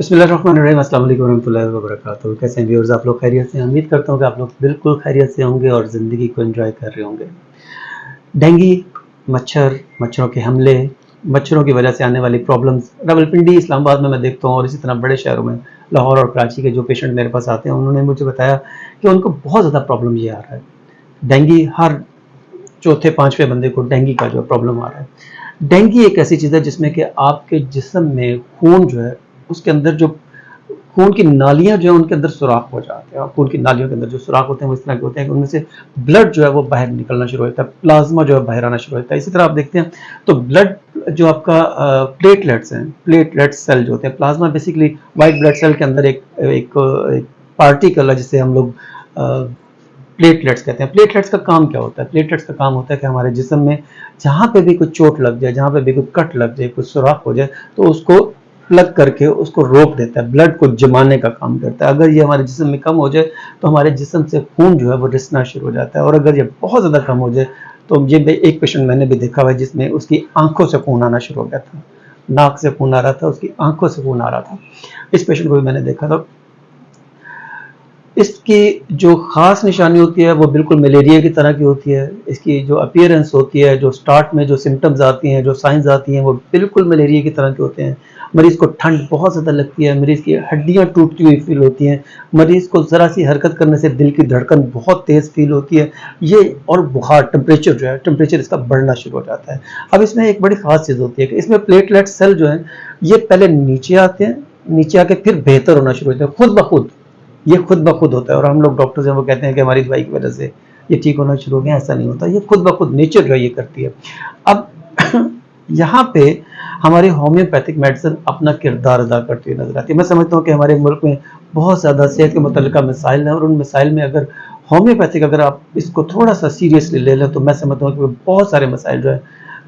बिस्मिल्लाहिर्रहमानिर्रहीम, अस्सलाम वालेकुम रहमतुल्लाहि व बरकातहू। कैसे हैं व्यूअर्स, आप लोग खैरियत से हैं? उम्मीद करता हूँ कि आप लोग बिल्कुल खैरियत से होंगे और ज़िंदगी को एंजॉय कर रहे होंगे। डेंगू, मच्छरों के हमले, मच्छरों की वजह से आने वाली प्रॉब्लम्स रावलपिंडी, इस्लामाबाद में मैं देखता हूँ और इसी तरह बड़े शहरों में लाहौर और कराची के जो पेशेंट मेरे पास आते हैं, उन्होंने मुझे बताया कि उनको बहुत ज़्यादा प्रॉब्लम ये आ रहा है। डेंगू, हर चौथे पाँचवें बंदे को डेंगू का जो प्रॉब्लम आ रहा है। डेंगू एक ऐसी चीज़ है जिसमें कि आपके जिस्म में खून जो है, उसके अंदर जो खून की नालियां जो है उनके अंदर सुराख हो जाते हैं, और खून की नालियों के अंदर जो सुराख होते हैं वो इस तरह के होते हैं कि उनमें से ब्लड जो है वो बाहर निकलना शुरू होता है, प्लाज्मा जो है बाहर आना शुरू होता है। इसी तरह आप देखते हैं तो ब्लड जो आपका प्लेटलेट्स हैं, प्लेटलेट सेल जो होते हैं, plasma basically white blood cell के अंदर एक पार्टिकल है जिसे हम लोग प्लेटलेट्स कहते हैं। प्लेटलेट्स का काम क्या होता है? प्लेटलेट्स का काम होता है कि हमारे जिस्म में जहाँ पे भी कोई चोट लग जाए, जहाँ पे भी कोई कट लग जाए, कोई सुराख हो जाए, तो उसको प्लग करके उसको रोक देता है, ब्लड को जमाने का काम करता है। अगर ये हमारे जिस्म में कम हो जाए तो हमारे जिस्म से खून जो है वो रिसना शुरू हो जाता है, और अगर ये बहुत ज़्यादा कम हो जाए तो ये एक पेशेंट मैंने भी देखा हुआ है जिसमें उसकी आंखों से खून आना शुरू हो गया था, नाक से खून आ रहा था, उसकी आंखों से खून आ रहा था। इस पेशेंट को भी मैंने देखा था। इसकी जो ख़ास निशानी होती है वो बिल्कुल मलेरिया की तरह की होती है। इसकी जो अपीयरेंस होती है, जो स्टार्ट में जो सिम्टम्स आती हैं, जो साइंस आती हैं, वो बिल्कुल मलेरिया की तरह के होते हैं। मरीज़ को ठंड बहुत ज़्यादा लगती है, मरीज़ की हड्डियाँ टूटती हुई फील होती हैं, मरीज़ को ज़रा सी हरकत करने से दिल की धड़कन बहुत तेज़ फील होती है, ये और बुखार, टेम्परेचर जो है, टेम्परेचर इसका बढ़ना शुरू हो जाता है। अब इसमें एक बड़ी ख़ास चीज़ होती है कि इसमें प्लेटलेट सेल जो हैं ये पहले नीचे आते हैं, नीचे आके फिर बेहतर होना शुरू होते हैं खुद ब खुद। ये खुद ब खुद होता है, और हम लोग डॉक्टर्स हैं वो कहते हैं कि हमारी दवाई की वजह से ये ठीक होना शुरू हो गया। ऐसा नहीं होता, ये खुद ब खुद नेचर जो है ये करती है। अब यहाँ पे हमारी होम्योपैथिक मेडिसिन अपना किरदार अदा करती हुई नजर आती है। मैं समझता हूँ कि हमारे मुल्क में बहुत ज़्यादा सेहत के मुतल्लिका मसाइल हैं, और उन मसाइल में अगर होम्योपैथिक अगर आप इसको थोड़ा सा सीरियसली ले लें तो मैं समझता हूँ कि बहुत सारे मसाइल जो है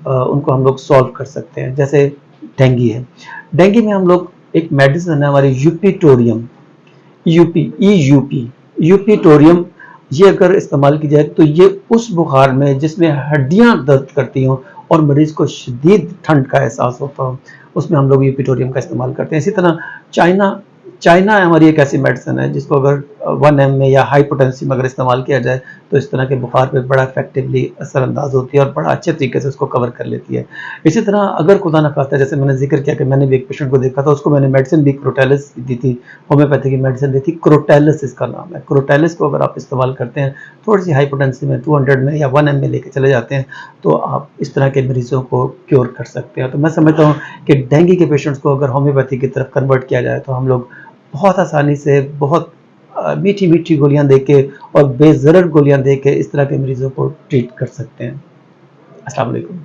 उनको हम लोग सॉल्व कर सकते हैं। जैसे डेंगू है, डेंगू में हम लोग एक मेडिसिन है हमारी यूपीटोरियम, यूपीटोरियम, ये अगर इस्तेमाल की जाए तो ये उस बुखार में जिसमें हड्डियां दर्द करती हों और मरीज को शदीद ठंड का एहसास होता हो, उसमें हम लोग यूपीटोरियम का इस्तेमाल करते हैं। इसी तरह चाइना हमारी एक ऐसी मेडिसिन है जिसको अगर 1 में या हाई पोटेंसी में अगर इस्तेमाल किया जाए तो इस तरह के बुखार पे बड़ा इफेक्टिवली असरअंदाज होती है और बड़ा अच्छे तरीके से उसको कवर कर लेती है। इसी तरह अगर खुदा न खास्ता, जैसे मैंने जिक्र किया कि मैंने भी एक पेशेंट को देखा था, उसको मैंने मेडिसिन भी क्रोटेलिस दी थी, होम्योपैथी की मेडिसिन दी थी, क्रोटेलिस इसका नाम है। क्रोटेलिस को अगर आप इस्तेमाल करते हैं थोड़ी सी हाई पोटेंसी में 200 में या 1 में लेके चले जाते हैं तो आप इस तरह के मरीजों को क्योर कर सकते हैं। तो मैं समझता हूँ कि डेंगू के पेशेंट्स को अगर होम्योपैथी की तरफ कन्वर्ट किया जाए तो हम लोग बहुत आसानी से, बहुत मीठी मीठी गोलियां देके और बेज़रर गोलियां देके इस तरह के मरीजों को ट्रीट कर सकते हैं। अस्सलाम वालेकुम।